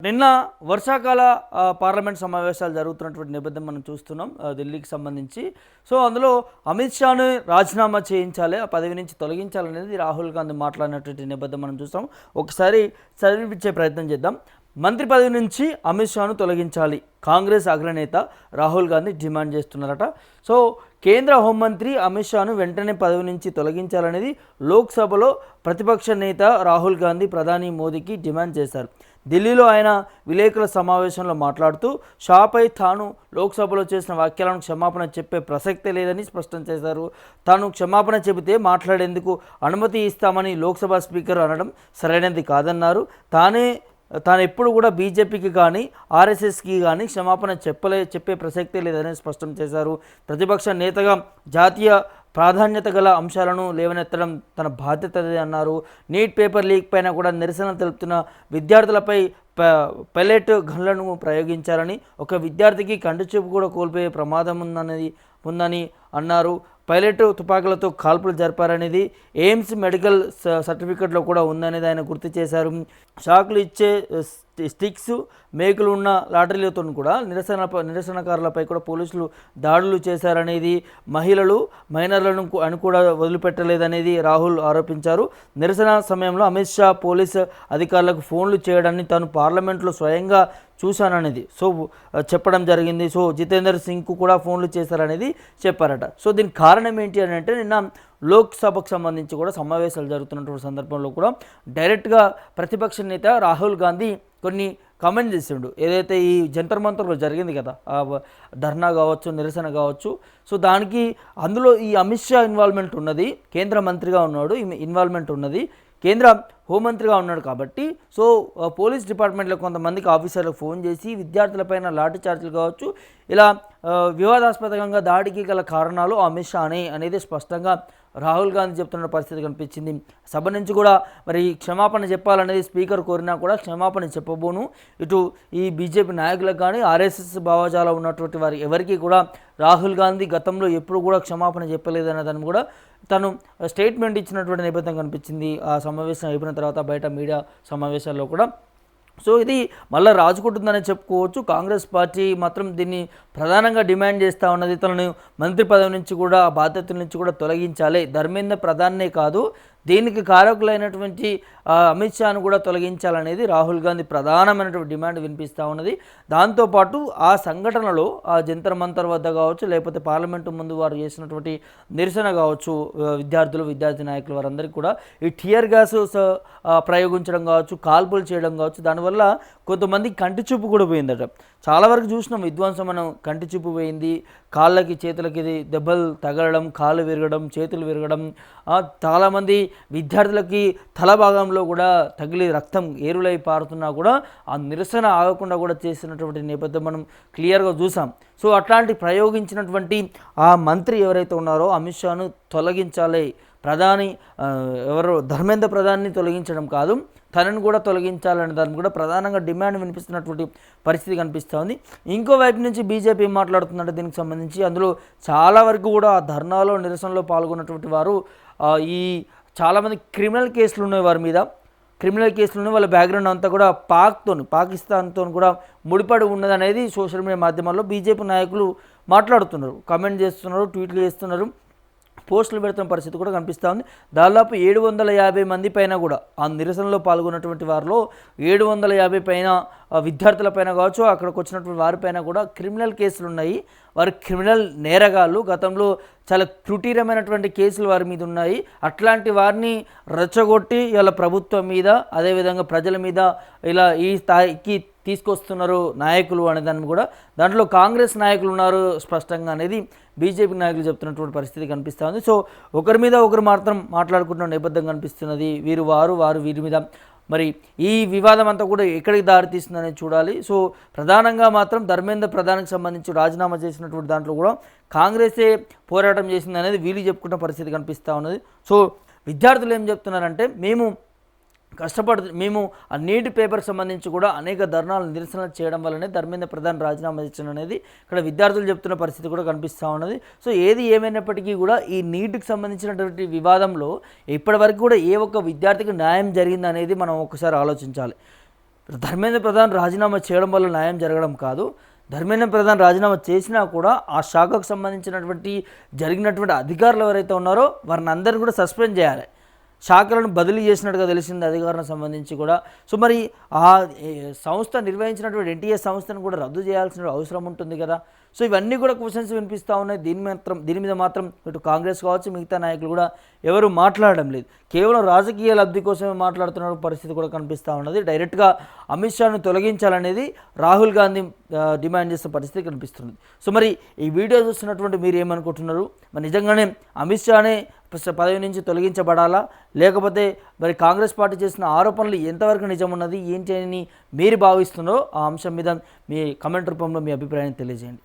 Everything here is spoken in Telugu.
నిన్న వర్షాకాల పార్లమెంట్ సమావేశాలు జరుగుతున్నటువంటి నేపథ్యం మనం చూస్తున్నాం ఢిల్లీకి సంబంధించి. సో అందులో అమిత్ షాను రాజీనామా చేయించాలి, ఆ పదవి నుంచి తొలగించాలనేది రాహుల్ గాంధీ మాట్లాడినటువంటి నేపథ్యం మనం చూస్తాం. ఒకసారి చదివించే ప్రయత్నం చేద్దాం. మంత్రి పదవి నుంచి అమిత్ షాను తొలగించాలి, కాంగ్రెస్ అగ్రనేత రాహుల్ గాంధీ డిమాండ్ చేస్తున్నారట. సో కేంద్ర హోంమంత్రి అమిత్ షాను వెంటనే పదవి నుంచి తొలగించాలనేది లోక్సభలో ప్రతిపక్ష నేత రాహుల్ గాంధీ ప్రధాని మోదీకి డిమాండ్ చేశారు. ఢిల్లీలో ఆయన విలేకరుల సమావేశంలో మాట్లాడుతూ షాపై తాను లోక్సభలో చేసిన వ్యాఖ్యలను క్షమాపణ చెప్పే ప్రసక్తే లేదని స్పష్టం చేశారు. తాను క్షమాపణ చెబితే మాట్లాడేందుకు అనుమతి ఇస్తామని లోక్సభ స్పీకర్ అనడం సరైనది కాదన్నారు. తాను ఎప్పుడు కూడా బీజేపీకి కానీ ఆర్ఎస్ఎస్కి కానీ క్షమాపణ చెప్పే ప్రసక్తే లేదని స్పష్టం చేశారు. ప్రతిపక్ష నేతగా జాతీయ ప్రాధాన్యత గల అంశాలను లేవనెత్తడం తన బాధ్యత అన్నారు. నీట్ పేపర్ లీక్ పైన కూడా నిరసన తెలుపుతున్న విద్యార్థులపై పెల్లెట్ గన్లను ప్రయోగించారని, ఒక విద్యార్థికి కంటిచూపు కూడా కోల్పోయే ప్రమాదం ఉందని అన్నారు. పైలట్ తుపాకులతో కాల్పులు జరిపారనేది ఎయిమ్స్ మెడికల్ సర్టిఫికెట్లో కూడా ఉందనేది ఆయన గుర్తు చేశారు. షాకులు ఇచ్చే స్టిక్స్, మేకులు ఉన్న లాటరీలతో కూడా నిరసనకారులపై కూడా పోలీసులు దాడులు చేశారనేది, మహిళలు మైనర్లను అని కూడా వదిలిపెట్టలేదనేది రాహుల్ ఆరోపించారు. నిరసన సమయంలో అమిత్ షా పోలీసు అధికారులకు ఫోన్లు చేయడాన్ని తాను పార్లమెంట్లో స్వయంగా చూశాననేది చెప్పడం జరిగింది. సో జితేందర్ సింగ్కు కూడా ఫోన్లు చేశారనేది చెప్పారట. సో దీనికి కారణం ఏంటి అని అంటే, నిన్న లోక్సభకు సంబంధించి కూడా సమావేశాలు జరుగుతున్నటువంటి సందర్భంలో కూడా డైరెక్ట్గా ప్రతిపక్ష నేత రాహుల్ గాంధీ కొన్ని కామెంట్ చేసిండు. ఏదైతే ఈ జంతర్ మంతర్లో జరిగింది కదా, ధర్నా కావచ్చు, నిరసన కావచ్చు, సో దానికి అందులో ఈ అమిత్ షా ఇన్వాల్వ్మెంట్ ఉన్నది, కేంద్ర మంత్రిగా ఉన్నాడు, ఇన్వాల్వ్మెంట్ ఉన్నది, కేంద్ర హోంమంత్రిగా ఉన్నాడు. కాబట్టి సో పోలీస్ డిపార్ట్మెంట్లో కొంతమందికి ఆఫీసర్లకు ఫోన్ చేసి విద్యార్థులపైన లాఠీ చార్జీలు కావచ్చు, ఇలా వివాదాస్పదంగా దాడికి గల కారణాలు అమిత్ షా అనేది స్పష్టంగా రాహుల్ గాంధీ చెప్తున్న పరిస్థితి కనిపించింది. సభ నుంచి కూడా మరి క్షమాపణ చెప్పాలనేది స్పీకర్ కోరినా కూడా క్షమాపణ చెప్పబోను, ఇటు ఈ బీజేపీ నాయకులకు కానీ ఆర్ఎస్ఎస్ భావజాలం ఉన్నటువంటి వారి ఎవరికి కూడా రాహుల్ గాంధీ గతంలో ఎప్పుడు కూడా క్షమాపణ చెప్పలేదనే దాన్ని కూడా తను స్టేట్మెంట్ ఇచ్చినటువంటి నేపథ్యం కనిపించింది ఆ సమావేశం అయిపోయిన తర్వాత బయట మీడియా సమావేశాల్లో కూడా. సో ఇది మళ్ళీ రాజుకుంటుందని చెప్పుకోవచ్చు. కాంగ్రెస్ పార్టీ మాత్రం దీన్ని ప్రధానంగా డిమాండ్ చేస్తూ ఉన్నది. తనను మంత్రి పదవి నుంచి కూడా బాధ్యతల నుంచి కూడా తొలగించాలి, ధర్మేంద్ర ప్రధానే కాదు దీనికి కారకులైనటువంటి అమిత్ షాను కూడా తొలగించాలనేది రాహుల్ గాంధీ ప్రధానమైనటువంటి డిమాండ్ వినిపిస్తూ ఉన్నది. దాంతోపాటు ఆ సంఘటనలో ఆ జంతర్ మంతర్ వద్ద కావచ్చు, లేకపోతే పార్లమెంటు ముందు వారు చేసినటువంటి నిరసన కావచ్చు, విద్యార్థి నాయకులు వారందరికీ కూడా ఈ టియర్ గ్యాస్ ప్రయోగించడం కావచ్చు, కాల్పులు చేయడం కావచ్చు, దానివల్ల కొంతమంది కంటి చూపు కూడా పోయిందట. చాలా వరకు చూసినాం విధ్వంసం, మనం కంటి చూపు పోయింది, కాళ్ళకి చేతులకి దెబ్బలు తగలడం, కాళ్ళు విరగడం, చేతులు విరగడం, చాలామంది విద్యార్థులకి తల భాగంలో కూడా తగిలి రక్తం ఏరులై పారుతున్నా కూడా ఆ నిరసన ఆగకుండా కూడా చేసినటువంటి నేపథ్యం మనం క్లియర్గా చూసాం. సో అట్లాంటి ప్రయోగించినటువంటి ఆ మంత్రి ఎవరైతే ఉన్నారో అమిత్ షాను తొలగించాలి, ప్రధాని ధర్మేంద్ర ప్రధాన్ని తొలగించడం కాదు, తనను కూడా తొలగించాలనే దాన్ని కూడా ప్రధానంగా డిమాండ్ వినిపిస్తున్నటువంటి పరిస్థితి కనిపిస్తూ ఉంది. ఇంకోవైపు నుంచి బీజేపీ మాట్లాడుతుందంటే దీనికి సంబంధించి అందులో చాలా వరకు కూడా ఆ ధర్నాలో నిరసనలో పాల్గొన్నటువంటి వారు ఈ చాలామంది క్రిమినల్ కేసులు ఉన్నాయి, వారి మీద క్రిమినల్ కేసులు ఉన్నాయి, వాళ్ళ బ్యాక్గ్రౌండ్ అంతా కూడా పాకిస్తాన్తో కూడా ముడిపడి ఉన్నదనేది సోషల్ మీడియా మాధ్యమాల్లో బీజేపీ నాయకులు మాట్లాడుతున్నారు, కామెంట్ చేస్తున్నారు, ట్వీట్లు చేస్తున్నారు, పోస్టులు పెడుతున్న పరిస్థితి కూడా కనిపిస్తూ ఉంది. దాదాపు 750 మంది పైన కూడా ఆ నిరసనలో పాల్గొన్నటువంటి వారిలో 750 పైన విద్యార్థులపైన కావచ్చు, అక్కడికి వచ్చినటువంటి వారిపైన కూడా క్రిమినల్ కేసులు ఉన్నాయి. వారు క్రిమినల్ నేరగాళ్ళు, గతంలో చాలా క్రూటీరమైనటువంటి కేసులు వారి మీద ఉన్నాయి. అట్లాంటి వారిని రెచ్చగొట్టి ఇలా ప్రభుత్వం మీద, అదేవిధంగా ప్రజల మీద ఇలా ఈ స్థాయికి తీసుకొస్తున్నారు నాయకులు అనే దాన్ని కూడా, దాంట్లో కాంగ్రెస్ నాయకులు ఉన్నారు స్పష్టంగా అనేది బీజేపీ నాయకులు చెప్తున్నటువంటి పరిస్థితి కనిపిస్తూ ఉంది. సో ఒకరి మీద ఒకరు మాత్రం మాట్లాడుకుంటున్న నేపథ్యం కనిపిస్తున్నది. వారు వీరి మీద మరి ఈ వివాదం అంతా కూడా ఎక్కడికి దారితీస్తుందనేది చూడాలి. సో ప్రధానంగా మాత్రం ధర్మేంద్ర ప్రధానికి సంబంధించి రాజీనామా చేసినటువంటి దాంట్లో కూడా కాంగ్రెసే పోరాటం చేసింది అనేది వీళ్ళు చెప్పుకున్న పరిస్థితి కనిపిస్తూ ఉన్నది. సో విద్యార్థులు ఏం చెప్తున్నారంటే, మేము ఆ నీట్ పేపర్కి సంబంధించి కూడా అనేక ధర్నాలు నిరసనలు చేయడం వల్లనే ధర్మేంద్ర ప్రధాన్ రాజీనామా ఇచ్చిన అనేది ఇక్కడ విద్యార్థులు చెప్తున్న పరిస్థితి కూడా కనిపిస్తూ ఉన్నది. సో ఏది ఏమైనప్పటికీ కూడా ఈ నీట్కి సంబంధించినటువంటి వివాదంలో ఇప్పటివరకు కూడా ఏ ఒక్క విద్యార్థికి న్యాయం జరిగిందనేది మనం ఒకసారి ఆలోచించాలి. ధర్మేంద్ర ప్రధాన్ రాజీనామా చేయడం వల్ల న్యాయం జరగడం కాదు. ధర్మేంద్ర ప్రధాన్ రాజీనామా చేసినా కూడా ఆ శాఖకు సంబంధించినటువంటి జరిగినటువంటి అధికారులు ఎవరైతే ఉన్నారో వారిని అందరినీ కూడా సస్పెండ్ చేయాలి. శాఖలను బదిలీ చేసినట్టుగా తెలిసింది అధికారులకు సంబంధించి కూడా. సో మరి ఆ సంస్థ నిర్వహించినటువంటి ఎన్టీఏ సంస్థను కూడా రద్దు చేయాల్సిన అవసరం ఉంటుంది కదా. సో ఇవన్నీ కూడా క్వశ్చన్స్ వినిపిస్తూ ఉన్నాయి. దీని మీద మాత్రం ఇటు కాంగ్రెస్ కావచ్చు, మిగతా నాయకులు కూడా ఎవరు మాట్లాడడం లేదు. కేవలం రాజకీయ లబ్ధి కోసమే మాట్లాడుతున్న పరిస్థితి కూడా కనిపిస్తూ ఉన్నది. డైరెక్ట్గా అమిత్ షాను తొలగించాలనేది రాహుల్ గాంధీ డిమాండ్ చేసిన పరిస్థితి కనిపిస్తుంది. సో మరి ఈ వీడియో చూస్తున్నటువంటి మీరు ఏమనుకుంటున్నారు? మరి నిజంగానే అమిత్ షానే పదవి నుంచి తొలగించబడాలా, లేకపోతే మరి కాంగ్రెస్ పార్టీ చేసిన ఆరోపణలు ఎంతవరకు నిజం ఉన్నది ఏంటి అని మీరు భావిస్తున్నారో ఆ అంశం మీద మీ కమెంట్ రూపంలో మీ అభిప్రాయాన్ని తెలియజేయండి.